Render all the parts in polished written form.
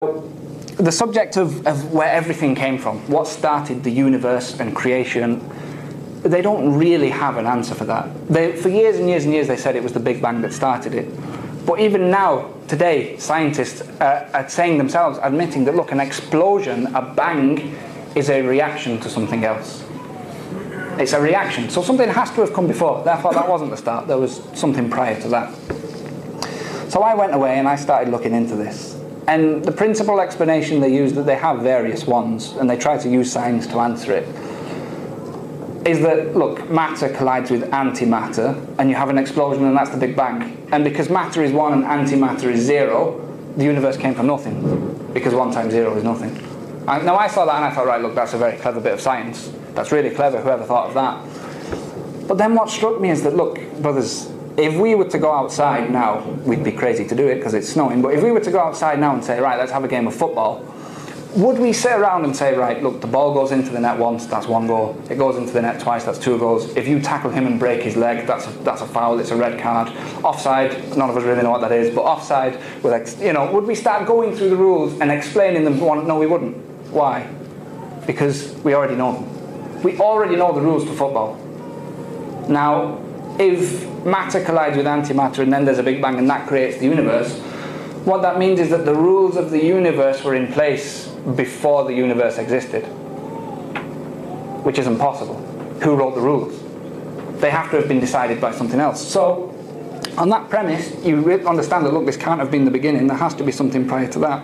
The subject of where everything came from, what started the universe and creation, they don't really have an answer for that. For years and years and years they said it was the Big Bang that started it. But even now, today, scientists are saying themselves, admitting that, look, an explosion, a bang, is a reaction to something else. It's a reaction. So something has to have come before. Therefore, that wasn't the start. There was something prior to that. So I went away and I started looking into this. And the principal explanation they use, that they have various ones, and they try to use science to answer it, is that, look, matter collides with antimatter, and you have an explosion, and that's the Big Bang. And because matter is 1 and antimatter is 0, the universe came from nothing, because 1 times 0 is nothing. Now I saw that and I thought, right, look, that's a very clever bit of science. That's really clever, whoever thought of that. But then what struck me is that, look, brothers, if we were to go outside now, we'd be crazy to do it because it's snowing, but if we were to go outside now and say, right, let's have a game of football, would we sit around and say, right, look, the ball goes into the net once, that's 1 goal. It goes into the net twice, that's 2 goals. If you tackle him and break his leg, that's a foul, it's a red card. Offside, none of us really know what that is, but offside, would we start going through the rules and explaining them? No, we wouldn't. Why? Because we already know them. We already know the rules to football. Now, if matter collides with antimatter and then there's a Big Bang and that creates the universe, what that means is that the rules of the universe were in place before the universe existed, which is impossible. Who wrote the rules? They have to have been decided by something else. So, on that premise, you understand that, look, this can't have been the beginning, there has to be something prior to that.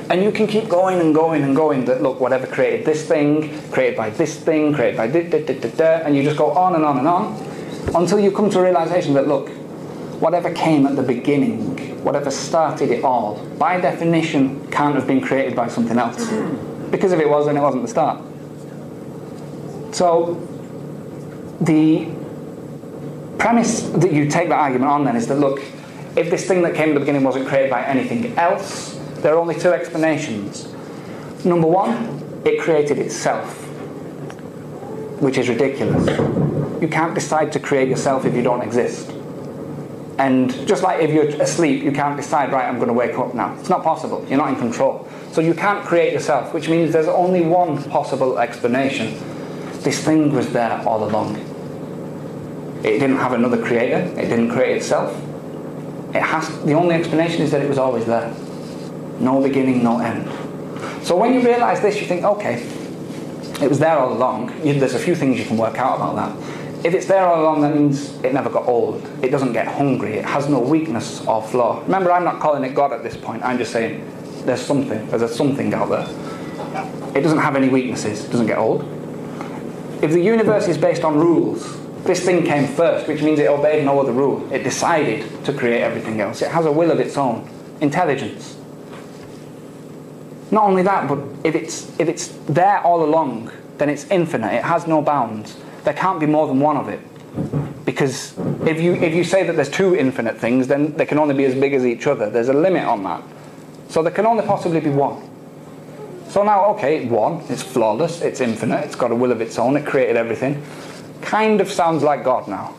And you can keep going and going and going, that, look, whatever created this thing, created by this thing, created by and you just go on and on and on, until you come to a realization that, look, whatever came at the beginning, whatever started it all, by definition can't have been created by something else. Because if it was, then it wasn't the start. So the premise that you take that argument on then is that, look, if this thing that came at the beginning wasn't created by anything else, there are only 2 explanations. Number 1, it created itself, which is ridiculous. You can't decide to create yourself if you don't exist. And just like if you're asleep, you can't decide, right, I'm going to wake up now. It's not possible. You're not in control. So you can't create yourself, which means there's only one possible explanation. This thing was there all along. It didn't have another creator. It didn't create itself. The only explanation is that it was always there. No beginning, no end. So when you realize this, you think, okay, it was there all along. There's a few things you can work out about that. If it's there all along, that means it never got old. It doesn't get hungry. It has no weakness or flaw. Remember, I'm not calling it God at this point. I'm just saying there's something. There's a something out there. It doesn't have any weaknesses. It doesn't get old. If the universe is based on rules, this thing came first, which means it obeyed no other rule. It decided to create everything else. It has a will of its own. Intelligence. Not only that, but if it's there all along, then it's infinite. It has no bounds. There can't be more than one of it. Because if you say that there's 2 infinite things, then they can only be as big as each other. There's a limit on that. So there can only possibly be 1. So now, okay, 1, it's flawless, it's infinite, it's got a will of its own, it created everything. Kind of sounds like God now.